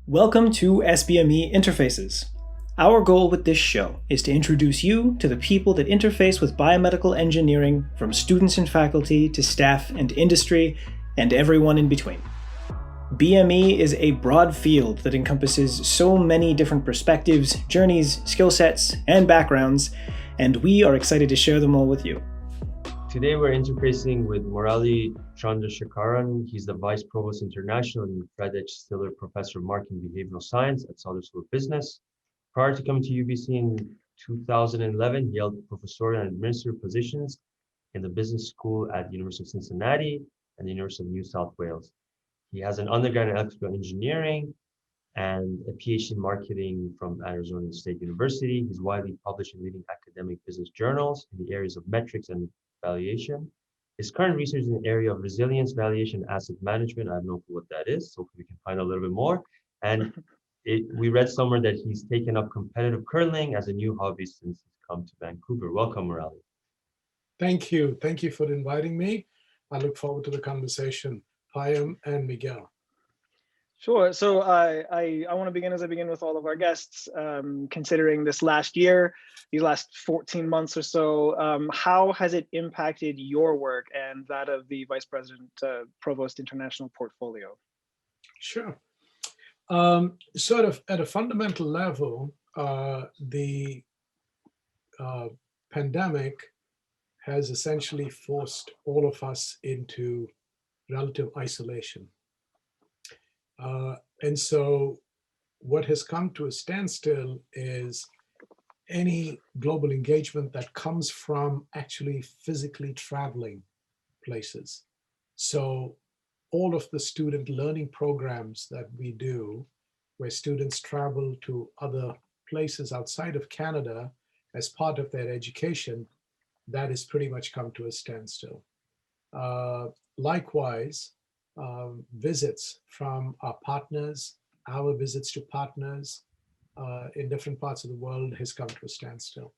Welcome to SBME Interfaces. Our goal with this show is to introduce you to the people that interface with biomedical engineering, from students and faculty to staff and industry, and everyone in between. BME is a broad field that encompasses so many different perspectives, journeys, skill sets, and backgrounds, and we are excited to share them all with you. Today we're interfacing with Murali Chandrashekaran. He's the Vice Provost International and Fred H. Siller Professor of Marketing and Behavioral Science at Sauder School of Business. Prior to coming to UBC in 2011, he held professorial and administrative positions in the business school at the University of Cincinnati and the University of New South Wales. He has an undergrad in electrical engineering and a PhD in marketing from Arizona State University. He's widely published in leading academic business journals in the areas of metrics and valuation. His current research is in the area of resilience, valuation, asset management. I have no clue what that is, so we can find out a little bit more. And we read somewhere that he's taken up competitive curling as a new hobby since he's come to Vancouver. Welcome, Murali. Thank you. Thank you for inviting me. I look forward to the conversation. Payam and Miguel. Sure. So I want to begin as I begin with all of our guests, considering this last year, these last 14 months or so, how has it impacted your work and that of the Vice President Provost International Portfolio? Sure. Sort of at a fundamental level, the pandemic has essentially forced all of us into relative isolation. And so what has come to a standstill is any global engagement that comes from actually physically traveling places. So all of the student learning programs that we do, where students travel to other places outside of Canada as part of their education, that has pretty much come to a standstill. Likewise, visits from our partners, our visits to partners in different parts of the world has come to a standstill.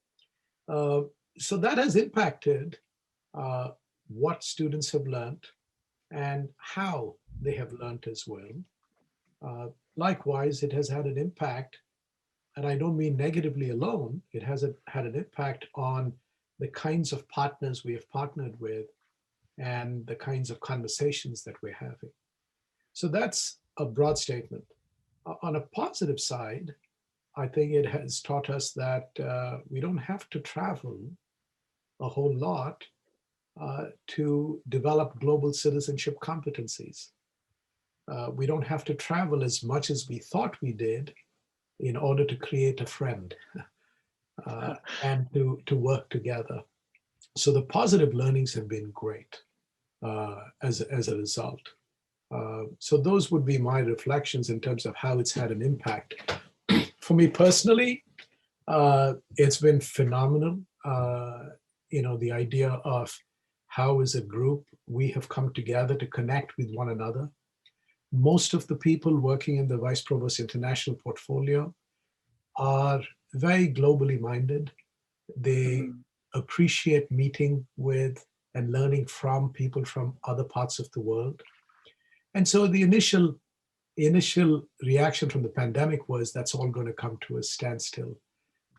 So that has impacted what students have learned and how they have learned as well. Likewise, it has had an impact, and I don't mean negatively alone, it has had an impact on the kinds of partners we have partnered with and the kinds of conversations that we're having. So that's a broad statement. On a positive side, I think it has taught us that we don't have to travel a whole lot to develop global citizenship competencies. We don't have to travel as much as we thought we did in order to create a friend and to work together. So the positive learnings have been great. As a result. So those would be my reflections in terms of how it's had an impact. For me personally, it's been phenomenal. The idea of how as a group we have come together to connect with one another. Most of the people working in the Vice Provost International Portfolio are very globally minded. They appreciate meeting with and learning from people from other parts of the world. And so the initial reaction from the pandemic was that's all going to come to a standstill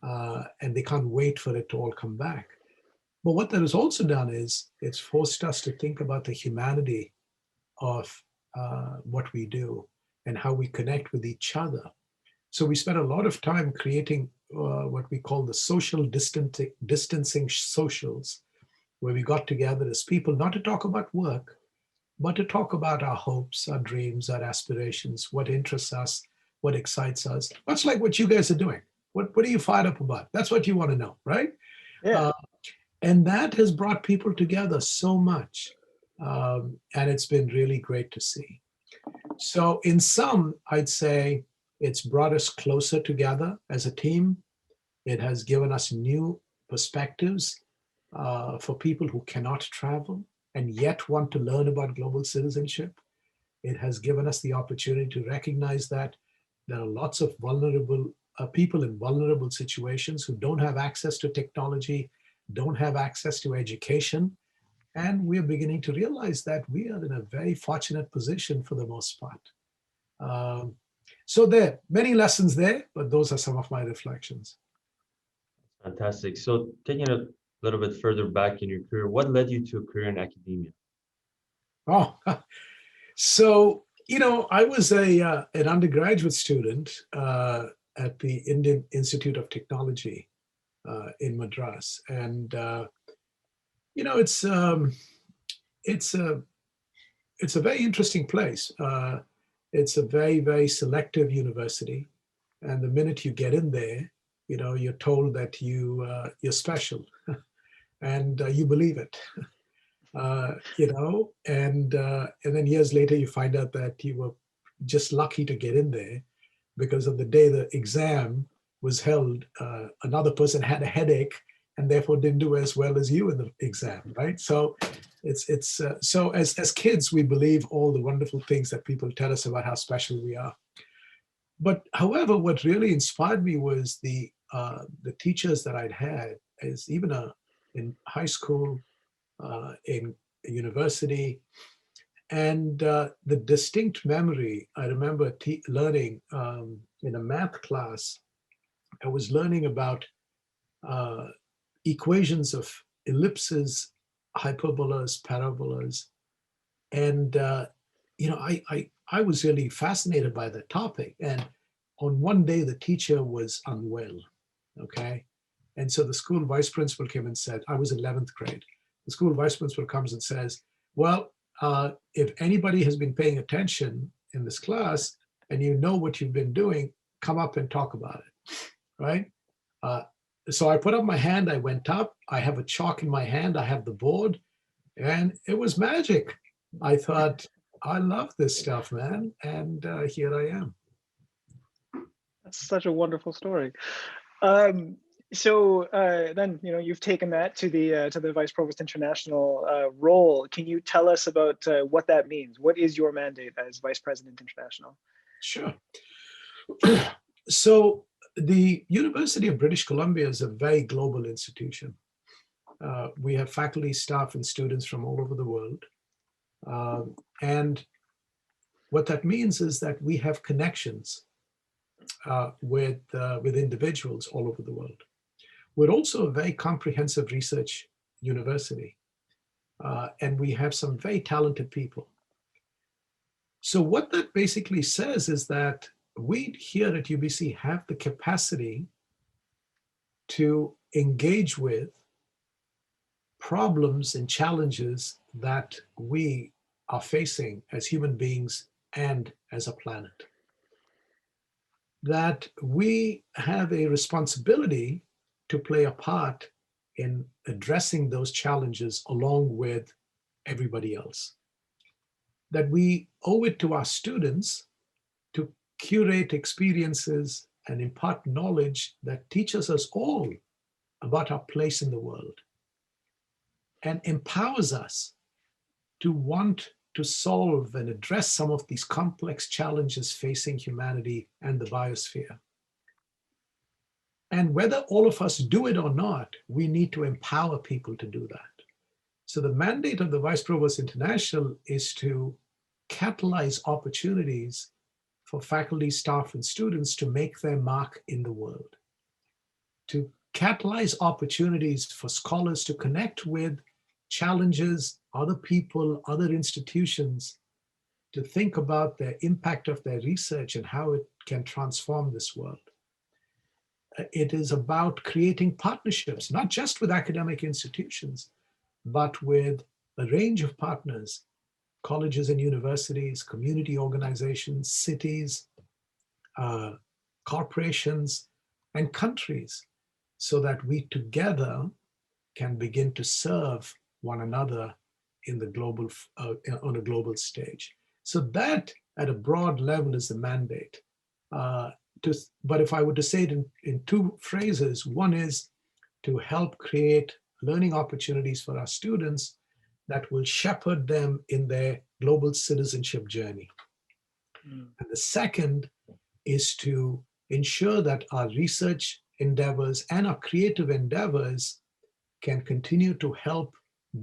and they can't wait for it to all come back. But what that has also done is it's forced us to think about the humanity of what we do and how we connect with each other. So we spent a lot of time creating what we call the social distancing socials, where we got together as people, not to talk about work, but to talk about our hopes, our dreams, our aspirations, what interests us, what excites us. Much like what you guys are doing. What are you fired up about? That's what you want to know, right? Yeah. And that has brought people together so much. And it's been really great to see. So in sum, I'd say it's brought us closer together as a team. It has given us new perspectives for people who cannot travel and yet want to learn about global citizenship. It has given us the opportunity to recognize that there are lots of vulnerable people in vulnerable situations who don't have access to technology, don't have access to education. And we're beginning to realize that we are in a very fortunate position for the most part. So there are many lessons there, but those are some of my reflections. Fantastic. So taking a little bit further back in your career, what led you to a career in academia? Oh, so, I was an undergraduate student at the Indian Institute of Technology in Madras. And, it's a very interesting place. It's a very, very selective university. And the minute you get in there, you're told that you're special and you believe it. And then years later you find out that you were just lucky to get in there because on the day the exam was held, another person had a headache and therefore didn't do as well as you in the exam, right? So so as kids we believe all the wonderful things that people tell us about how special we are. But however, what really inspired me was the teachers that I'd had, is even in high school, in university, and the distinct memory. I remember learning in a math class, I was learning about equations of ellipses, hyperbolas, parabolas, and I was really fascinated by the topic. And on one day, the teacher was unwell, okay? And so the school vice principal came and said, I was in 11th grade. The school vice principal comes and says, well, if anybody has been paying attention in this class and you know what you've been doing, come up and talk about it, right? So I put up my hand, I went up, I have a chalk in my hand, I have the board, and it was magic. I thought, I love this stuff, man. And here I am. That's such a wonderful story. So then, you've taken that to the Vice Provost International role. Can you tell us about what that means? What is your mandate as Vice President International? Sure. So the University of British Columbia is a very global institution. We have faculty, staff, and students from all over the world. And what that means is that we have connections with individuals all over the world. We're also a very comprehensive research university, and we have some very talented people. So what that basically says is that we here at UBC have the capacity to engage with problems and challenges that we are facing as human beings and as a planet. That we have a responsibility to play a part in addressing those challenges along with everybody else. That we owe it to our students to curate experiences and impart knowledge that teaches us all about our place in the world and empowers us to want to solve and address some of these complex challenges facing humanity and the biosphere. And whether all of us do it or not, we need to empower people to do that. So the mandate of the Vice Provost International is to catalyze opportunities for faculty, staff, and students to make their mark in the world. To catalyze opportunities for scholars to connect with challenges, other people, other institutions, to think about the impact of their research and how it can transform this world. It is about creating partnerships, not just with academic institutions, but with a range of partners, colleges and universities, community organizations, cities, corporations, and countries, so that we together can begin to serve one another in the global, on a global stage. So that, at a broad level, is the mandate. But if I were to say it in two phrases, one is to help create learning opportunities for our students that will shepherd them in their global citizenship journey. And the second is to ensure that our research endeavors and our creative endeavors can continue to help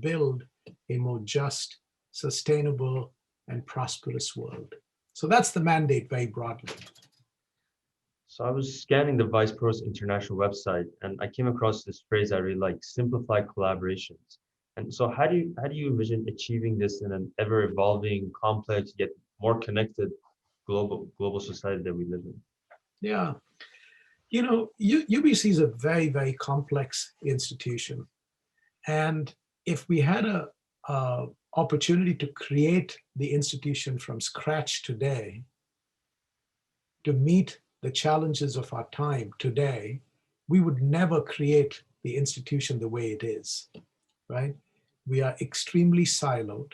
build a more just, sustainable, and prosperous world. So that's the mandate very broadly. So I was scanning the Vice Provost International website and I came across this phrase I really like, simplified collaborations. And so how do you envision achieving this in an ever evolving, complex, yet more connected global society that we live in? Yeah. You know, UBC is a very, very complex institution. And if we had a opportunity to create the institution from scratch today, to meet the challenges of our time today, we would never create the institution the way it is, right? We are extremely siloed.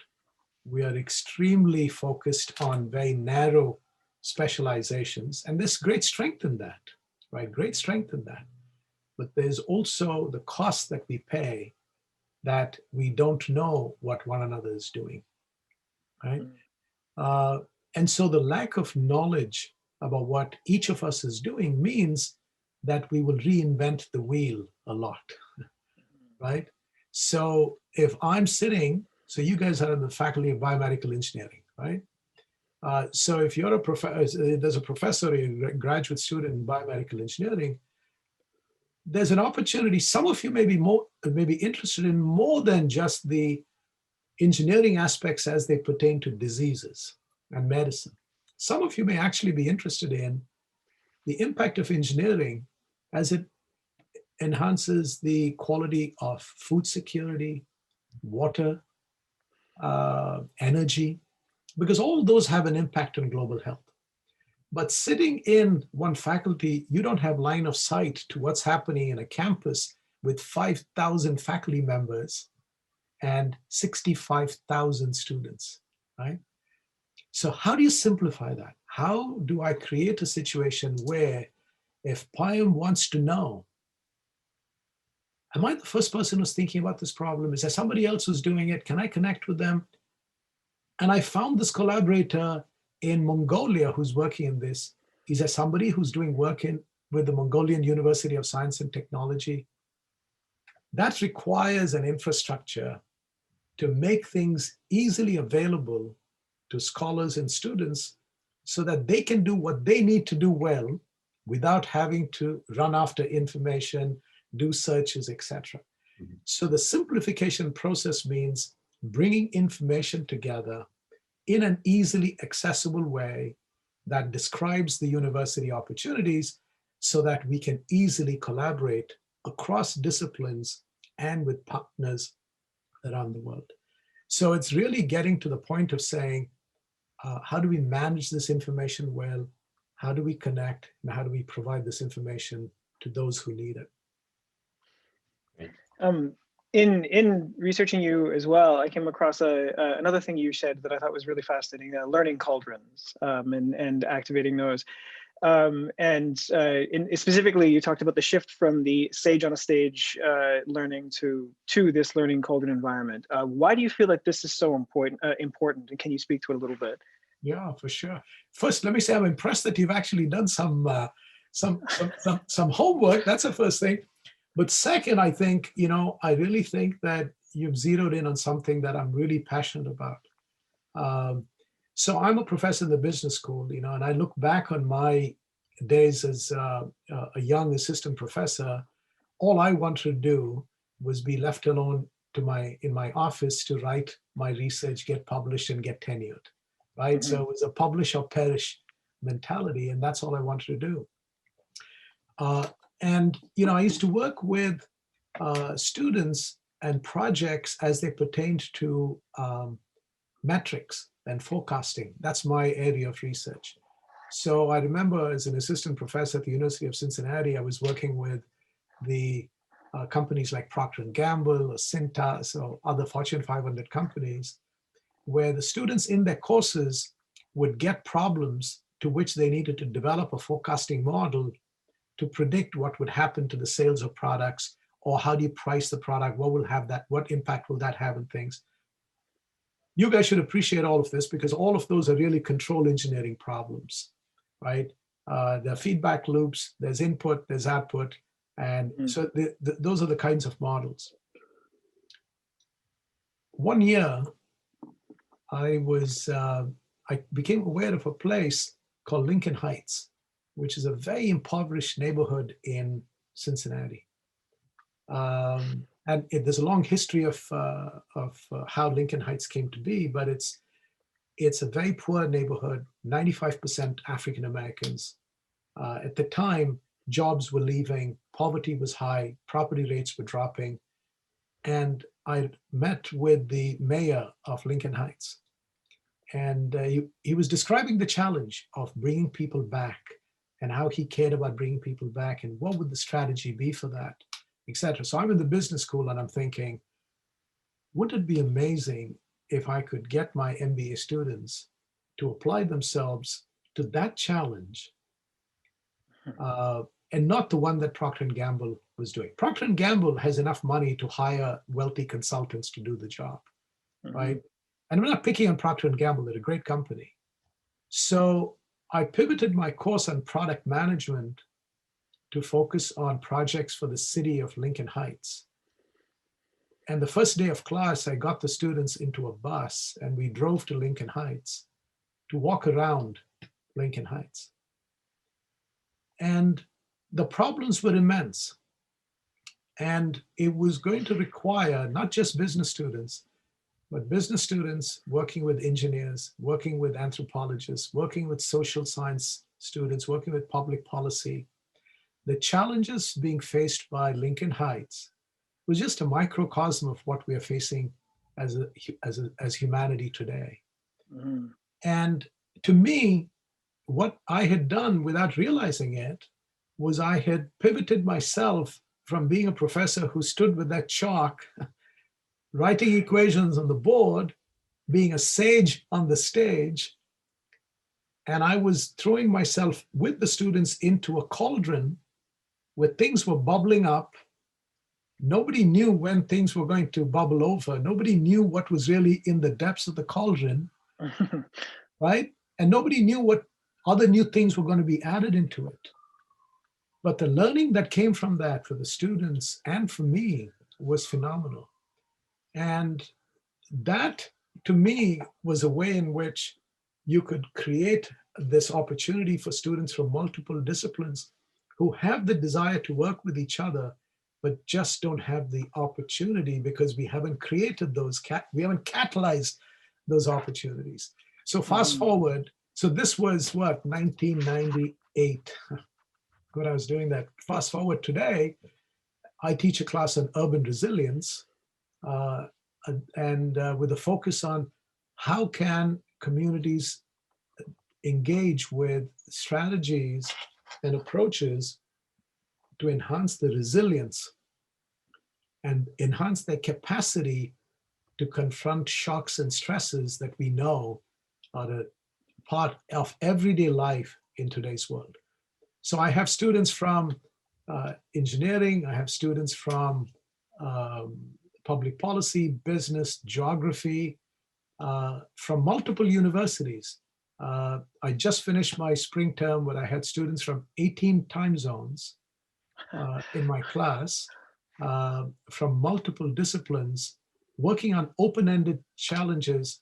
We are extremely focused on very narrow specializations. And there's great strength in that, right? Great strength in that. But there's also the cost that we pay that we don't know what one another is doing, right? And so the lack of knowledge about what each of us is doing means that we will reinvent the wheel a lot, right? So if I'm sitting, so you guys are in the Faculty of Biomedical Engineering, right? So if you're a professor, there's a professor, a graduate student in biomedical engineering, there's an opportunity. Some of you may be interested in more than just the engineering aspects as they pertain to diseases and medicine. Some of you may actually be interested in the impact of engineering as it enhances the quality of food security, water, energy, because all those have an impact on global health. But sitting in one faculty, you don't have line of sight to what's happening in a campus with 5,000 faculty members and 65,000 students, right? So how do you simplify that? How do I create a situation where if Payam wants to know, am I the first person who's thinking about this problem? Is there somebody else who's doing it? Can I connect with them? And I found this collaborator in Mongolia who's working in this. Is there somebody who's doing work with the Mongolian University of Science and Technology? That requires an infrastructure to make things easily available to scholars and students so that they can do what they need to do well without having to run after information, do searches, etc. Mhm. So the simplification process means bringing information together in an easily accessible way that describes the university opportunities so that we can easily collaborate across disciplines and with partners around the world. So it's really getting to the point of saying, how do we manage this information well? How do we connect? And how do we provide this information to those who need it? In researching you as well, I came across another thing you said that I thought was really fascinating: learning cauldrons and activating those. Specifically, you talked about the shift from the sage on a stage learning to this learning cauldron environment. Why do you feel like this is so important? And can you speak to it a little bit? Yeah, for sure. First, let me say I'm impressed that you've actually done some homework. That's the first thing. But second, I think, I really think that you've zeroed in on something that I'm really passionate about. So I'm a professor in the business school, and I look back on my days as a young assistant professor. All I wanted to do was be left alone in my office to write my research, get published, and get tenured, right? Mm-hmm. So it was a publish or perish mentality, and that's all I wanted to do. And I used to work with students and projects as they pertained to metrics and forecasting. That's my area of research. So I remember as an assistant professor at the University of Cincinnati, I was working with the companies like Procter & Gamble or Cintas or other Fortune 500 companies, where the students in their courses would get problems to which they needed to develop a forecasting model to predict what would happen to the sales of products, or how do you price the product, what impact will that have on things. You guys should appreciate all of this because all of those are really control engineering problems, right? There are feedback loops, there's input, there's output, and so those are the kinds of models. One year, I became aware of a place called Lincoln Heights. which is a very impoverished neighborhood in Cincinnati. And there's a long history of how Lincoln Heights came to be, but it's a very poor neighborhood, 95% African Americans. At the time, jobs were leaving, poverty was high, property rates were dropping. And I met with the mayor of Lincoln Heights. And he was describing the challenge of bringing people back and how he cared about bringing people back and what would the strategy be for that, etc. So I'm in the business school and I'm thinking, wouldn't it be amazing if I could get my MBA students to apply themselves to that challenge and not the one that Procter & Gamble was doing. Procter & Gamble has enough money to hire wealthy consultants to do the job, right? And I'm not picking on Procter & Gamble, they're a great company. So I pivoted my course on product management to focus on projects for the city of Lincoln Heights. And the first day of class, I got the students into a bus and we drove to Lincoln Heights to walk around Lincoln Heights. And the problems were immense. And it was going to require not just business students, but business students working with engineers, working with anthropologists, working with social science students, working with public policy. The challenges being faced by Lincoln Heights was just a microcosm of what we are facing as humanity today. And to me, what I had done without realizing it was I had pivoted myself from being a professor who stood with that chalk, writing equations on the board, being a sage on the stage, and I was throwing myself with the students into a cauldron where things were bubbling up. Nobody knew when things were going to bubble over. Nobody knew what was really in the depths of the cauldron, right? And nobody knew what other new things were going to be added into it. But the learning that came from that for the students and for me was phenomenal. And that, to me, was a way in which you could create this opportunity for students from multiple disciplines who have the desire to work with each other, but just don't have the opportunity because we haven't created those, we haven't catalyzed those opportunities. So fast forward, so this was what, 1998, when I was doing that. Fast forward today, I teach a class on urban resilience and with a focus on how can communities engage with strategies and approaches to enhance the resilience and enhance their capacity to confront shocks and stresses that we know are a part of everyday life in today's world. So I have students from engineering, I have students from public policy, business, geography, from multiple universities. I just finished my spring term where I had students from 18 time zones in my class, from multiple disciplines, working on open-ended challenges,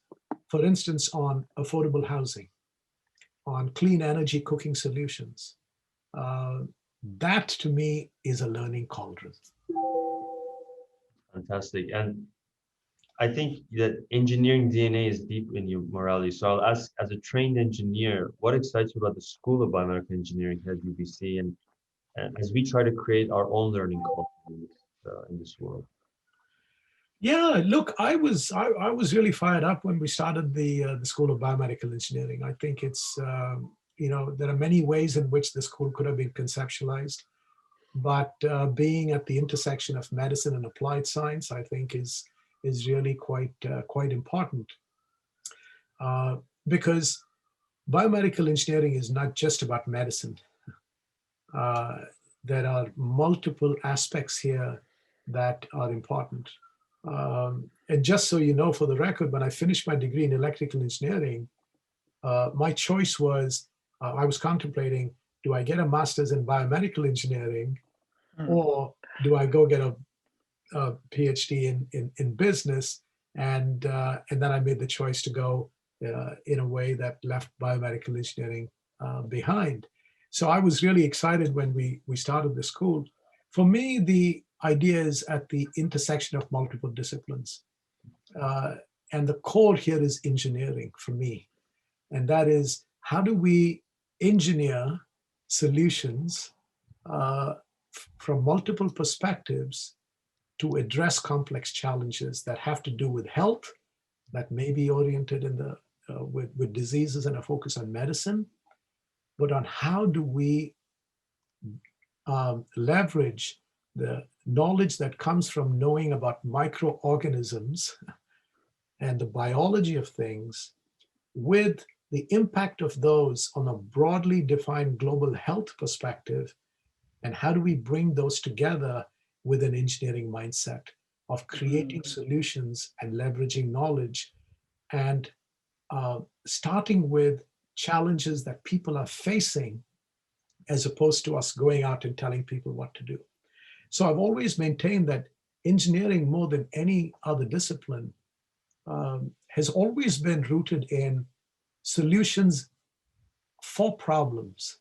for instance, on affordable housing, on clean energy cooking solutions. That to me is a learning cauldron. Fantastic. And I think that engineering DNA is deep in you, Murali. So I'll ask, as a trained engineer, what excites you about the School of Biomedical Engineering here at UBC, and as we try to create our own learning culture in this world? Yeah, look, I was really fired up when we started the School of Biomedical Engineering. I think it's there are many ways in which the school could have been conceptualized, but being at the intersection of medicine and applied science, I think is really quite important, because biomedical engineering is not just about medicine. There are multiple aspects here that are important. And just so you know, for the record, when I finished my degree in electrical engineering, my choice was, I was contemplating, do I get a master's in biomedical engineering, or do I go get a PhD in business? And then I made the choice to go in a way that left biomedical engineering behind. So I was really excited when we started the school. For me, the idea is at the intersection of multiple disciplines. And the core here is engineering for me. And that is, how do we engineer solutions from multiple perspectives to address complex challenges that have to do with health, that may be oriented in the with diseases and a focus on medicine, but on how do we leverage the knowledge that comes from knowing about microorganisms and the biology of things with the impact of those on a broadly defined global health perspective, and how do we bring those together with an engineering mindset of creating solutions and leveraging knowledge, and starting with challenges that people are facing as opposed to us going out and telling people what to do. So I've always maintained that engineering, more than any other discipline, has always been rooted in solutions for problems.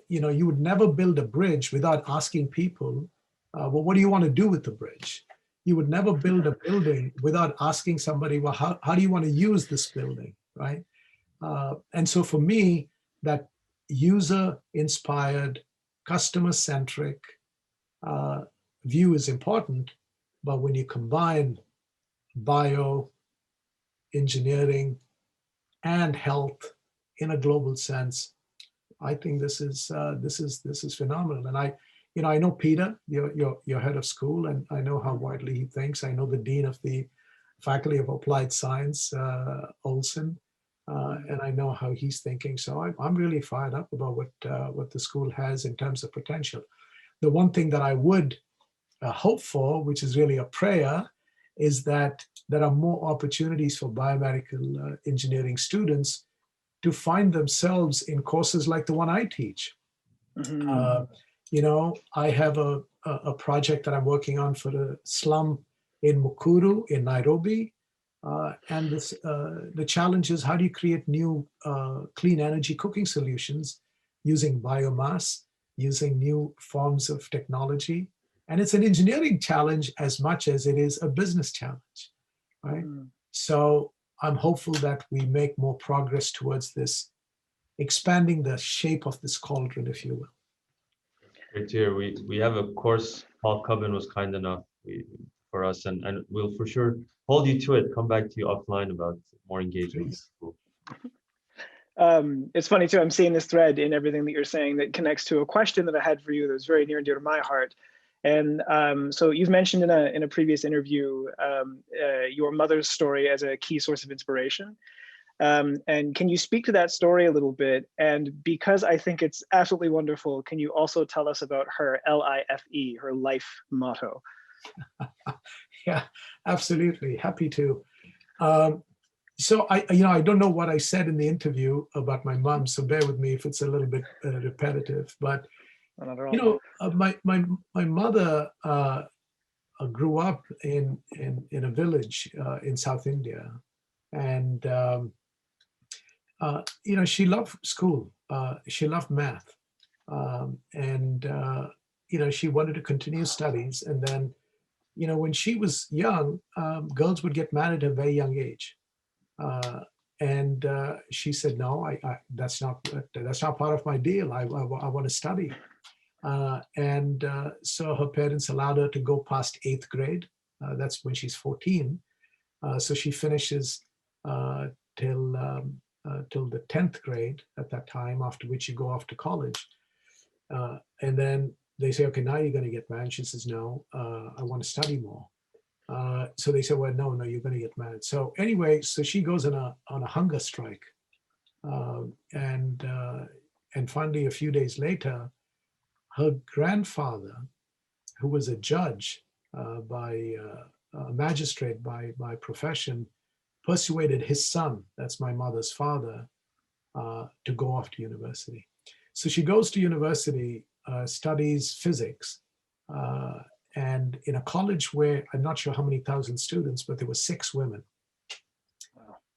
You would never build a bridge without asking people, well, what do you want to do with the bridge? You would never build a building without asking somebody, well, how do you want to use this building, right? And so for me, that user-inspired, customer-centric view is important. But when you combine bio, engineering, and health in a global sense, I think this is phenomenal. And I know Peter, your head of school, and I know how widely he thinks. I know the dean of the Faculty of Applied Science, Olson, and I know how he's thinking. So I'm really fired up about what the school has in terms of potential. The one thing that I would hope for, which is really a prayer, is that there are more opportunities for biomedical engineering students to find themselves in courses like the one I teach. I have a project that I'm working on for a slum in Mukuru in Nairobi. And the challenge is, how do you create new clean energy cooking solutions using biomass, using new forms of technology? And it's an engineering challenge as much as it is a business challenge, right? So I'm hopeful that we make more progress towards this, expanding the shape of this cauldron, if you will. Great to hear. We have a course, Paul Cubbin was kind enough for us, and we'll for sure hold you to it. Come back to you offline about more engagement. It's funny too, I'm seeing this thread in everything that you're saying that connects to a question that I had for you that was very near and dear to my heart. And so you've mentioned in a previous interview your mother's story as a key source of inspiration. And can you speak to that story a little bit? And because I think it's absolutely wonderful, can you also tell us about her L.I.F.E, her life motto? Yeah, absolutely. Happy to. So I don't know what I said in the interview about my mom, so bear with me if it's a little bit repetitive. But my mother grew up in a village in South India, and she loved school. She loved math, and she wanted to continue studies. And then, when she was young, girls would get married at a very young age. And she said, no, that's not part of my deal. I want to study. So her parents allowed her to go past 8th grade. That's when she's 14. So she finishes till the 10th grade at that time, after which you go off to college. And then they say, okay, now you're going to get married. She says, no, I want to study more. So they said, well, no, you're going to get married. So anyway, so she goes on a hunger strike. And finally, a few days later, her grandfather, who was a judge a magistrate by profession, persuaded his son, that's my mother's father, to go off to university. So she goes to university, studies physics, and in a college where I'm not sure how many thousand students, but there were 6 women.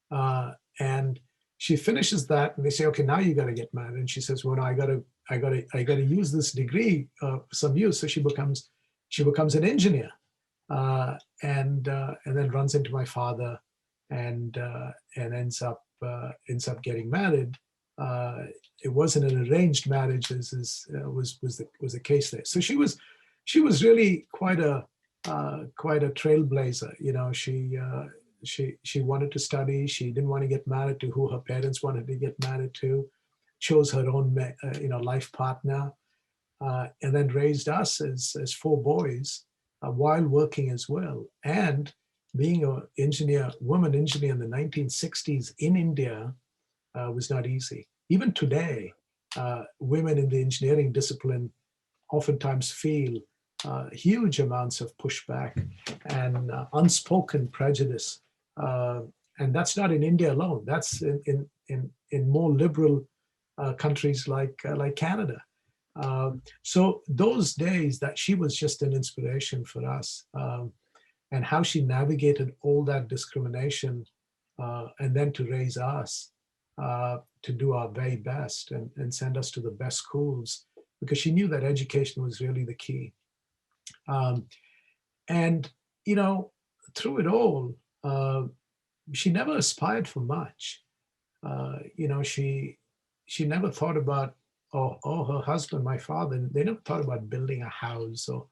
Wow. And she finishes that, and they say, okay, now you got to get married. And she says, well, no, I got to use this degree for some use. So she becomes an engineer, and then runs into my father, and ends up getting married. It wasn't an arranged marriage, as was the case there. So she was really quite a trailblazer. You know, she wanted to study. She didn't want to get married to who her parents wanted to get married to. Chose her own life partner, and then raised us as four boys while working as well. And being a woman engineer in the 1960s in India was not easy. Even today, women in the engineering discipline oftentimes feel huge amounts of pushback and unspoken prejudice. And that's not in India alone. That's in more liberal countries like Canada. So those days, that she was just an inspiration for us, and how she navigated all that discrimination, and then to raise us to do our very best and send us to the best schools, because she knew that education was really the key. And, you know, through it all, she never aspired for much. You know, she never thought about, her husband, my father, they never thought about building a house or,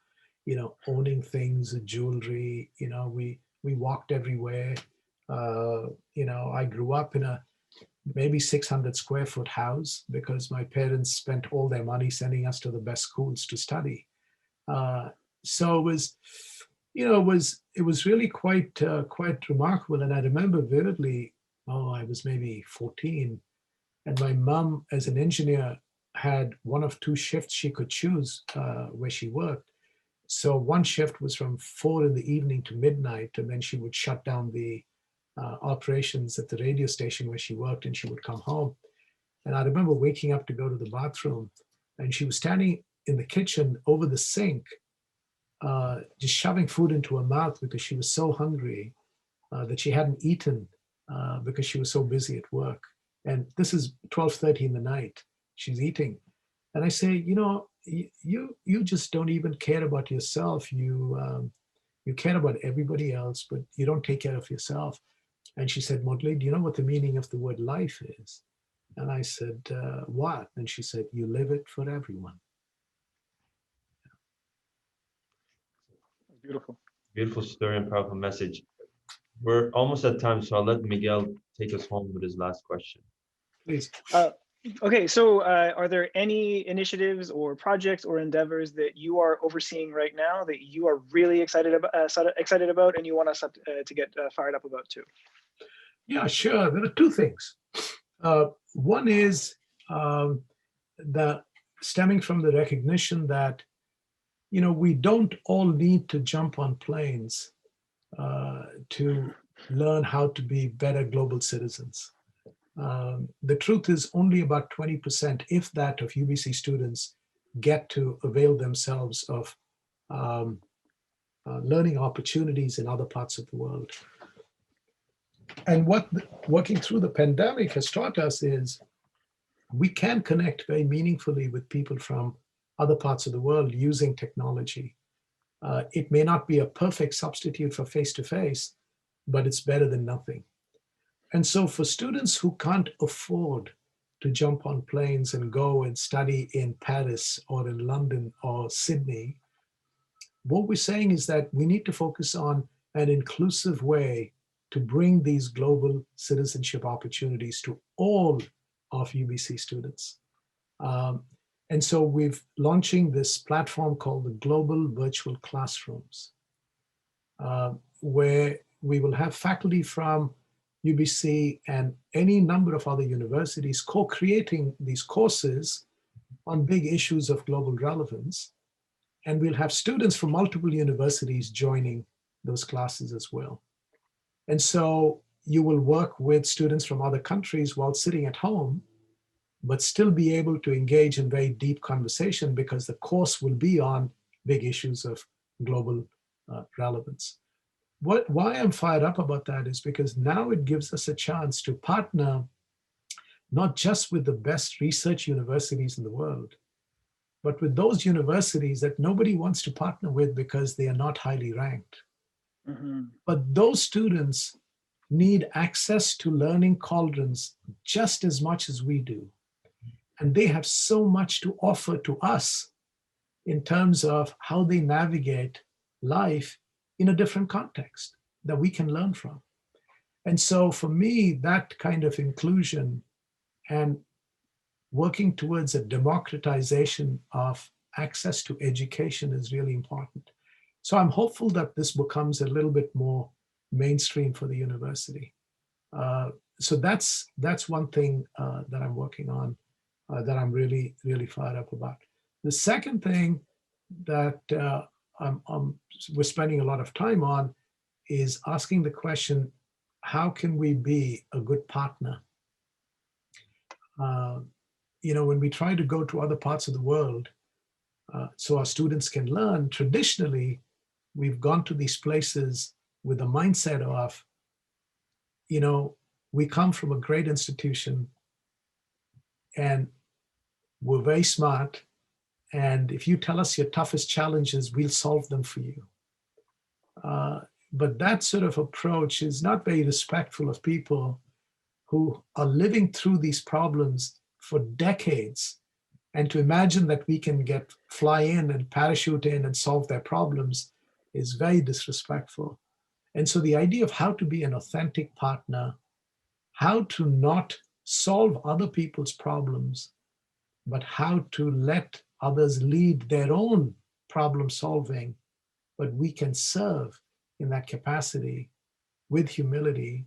you know, owning things, jewelry. You know, we walked everywhere. You know, I grew up in a maybe 600 square foot house because my parents spent all their money sending us to the best schools to study. So it was, you know, it was really quite remarkable. And I remember vividly, I was maybe 14, and my mom, as an engineer, had one of two shifts she could choose where she worked. So one shift was from 4 p.m. to midnight, and then she would shut down the operations at the radio station where she worked, and she would come home. And I remember waking up to go to the bathroom, and she was standing in the kitchen over the sink, just shoving food into her mouth because she was so hungry that she hadn't eaten because she was so busy at work. And this is 12:30 in the night. She's eating. And I say, you know, you just don't even care about yourself. You care about everybody else, but you don't take care of yourself. And she said, Murali, do you know what the meaning of the word life is? And I said, what? And she said, you live it for everyone. Beautiful. Beautiful story and powerful message. We're almost at time, so I'll let Miguel take us home with his last question. Please. Okay, so are there any initiatives or projects or endeavors that you are overseeing right now that you are really excited about and you want us to get fired up about too? Yeah, sure. There are two things. One is stemming from the recognition that, you know, we don't all need to jump on planes to learn how to be better global citizens. The truth is only about 20%, if that, of UBC students get to avail themselves of learning opportunities in other parts of the world. And what working through the pandemic has taught us is we can connect very meaningfully with people from other parts of the world using technology. It may not be a perfect substitute for face-to-face, but it's better than nothing. And so for students who can't afford to jump on planes and go and study in Paris or in London or Sydney, what we're saying is that we need to focus on an inclusive way to bring these global citizenship opportunities to all of UBC students. And so we've launching this platform called the Global Virtual Classrooms, where we will have faculty from UBC and any number of other universities co-creating these courses on big issues of global relevance. And we'll have students from multiple universities joining those classes as well. And so you will work with students from other countries while sitting at home, but still be able to engage in very deep conversation because the course will be on big issues of global relevance. Why I'm fired up about that is because now it gives us a chance to partner not just with the best research universities in the world, but with those universities that nobody wants to partner with because they are not highly ranked. Mm-hmm. But those students need access to learning cauldrons just as much as we do. And they have so much to offer to us in terms of how they navigate life in a different context that we can learn from. And so for me, that kind of inclusion and working towards a democratization of access to education is really important. So I'm hopeful that this becomes a little bit more mainstream for the university. So that's one thing that I'm working on that I'm really, really fired up about. The second thing that we're spending a lot of time on is asking the question, how can we be a good partner? When we try to go to other parts of the world so our students can learn, traditionally, we've gone to these places with the mindset of, we come from a great institution and we're very smart. And if you tell us your toughest challenges, we'll solve them for you. But that sort of approach is not very respectful of people who are living through these problems for decades. And to imagine that we can fly in and parachute in and solve their problems is very disrespectful. And so the idea of how to be an authentic partner, how to not solve other people's problems, but how to let others lead their own problem solving, but we can serve in that capacity with humility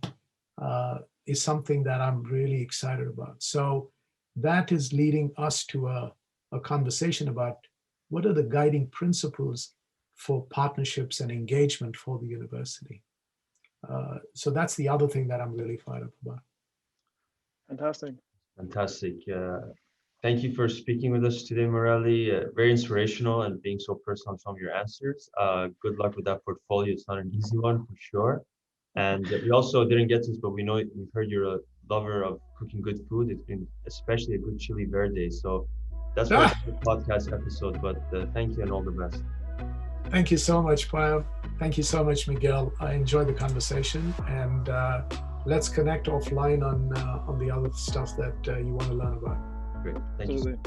is something that I'm really excited about. So that is leading us to a conversation about what are the guiding principles for partnerships and engagement for the university. So that's the other thing that I'm really fired up about. Fantastic. Fantastic. Thank you for speaking with us today, Murali. Very inspirational and being so personal on some of your answers. Good luck with that portfolio. It's not an easy one for sure. And we also didn't get to this, but we've heard you're a lover of cooking good food. It's been especially a good chili verde. So that's for the podcast episode, but thank you and all the best. Thank you so much, Payam. Thank you so much, Miguel. I enjoyed the conversation, and let's connect offline on the other stuff that you want to learn about. Great. Thank you.